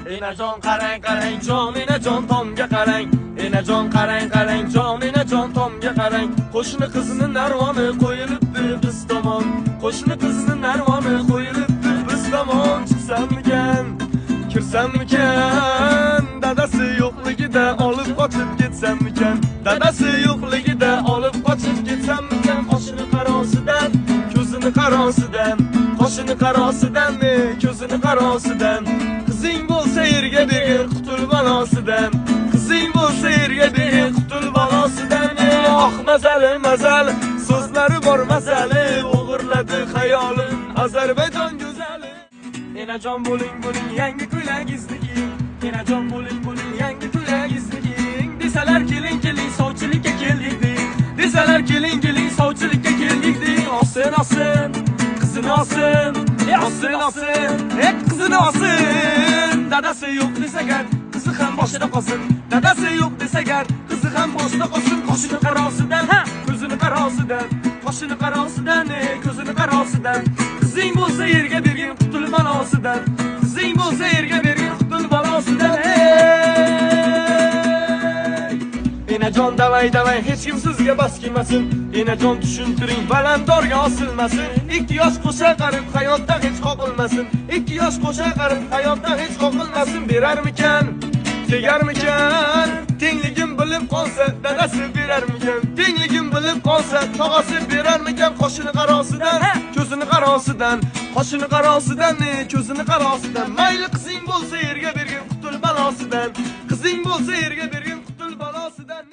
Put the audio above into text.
Enajon qarang qarang jon, enajon tomga qarang. Enajon qarang qarang jon, enajon tomga qarang. Qo'shni qizining narvoni qo'yilibdi biz tomon. Qo'shni qizining narvoni qo'yilibdi biz tomon. Chiqsammikan, kirsammikan, dadasi yo'qligida olib qochib ketsammikan. Dadasi yo'qligida olib qochib ketsammikan. Qo'shni qarosidan, ko'zini qarosidan, qo'shni qarosidan, ko'zini qarosidan. Qizing bo'lsa yerga bergin qutul balosidan. Qizing bo'lsa yerga bergin qutul balosidan. Oh mazali mazal, so'zlari bor mazali, o'g'irladi xayolim Ozarbayjon go'zali. Enajon bo'ling bo'ling yangi ko'ylagingizni kiying. Enajon bo'ling bo'ling yangi ko'ylagingizni kiying. Desalar keling keling sovchilikka keldik deng. Desalar keling keling sovchilikka keldik deng. Olsin olsin, qizini olsin, olsin olsin, qizini olsin. Dadasi yo'q desagar, qizi ham boshida qolsin. Dadasi yo'q desagar, qizi ham boshida qolsin. Qo'shini qarosidan, ko'zini qarosidan, qo'shini qarosidan, ko'zini qarosidan. Qizing bo'lsa yerga bergin qutul balosidan. Qizing bo'lsa yerga bergin qutul balosidan. Enajon davay davay hech kim sizga bas kelmasin. Enajon tushuntiring balandorga osilmasin. 2 yosh qo'sha qarib hayotda hech qoqilmasin. 2 yosh qo'sha qarib hayotda hech qoqilmasin. Berarmikan, tegarmikan, tengligim bilib qolsa dadasi berarmikan. Tengligim bilib qolsa tog'asi berarmikan. Qo'shini qarosidan, ko'zini qarosidan, qo'shini qarosidan, ko'zini qarosidan. Mayli qizing bo'lsa yerga bergin qutul balosidan. Qizing bo'lsa yerga bergin qutul balosidan.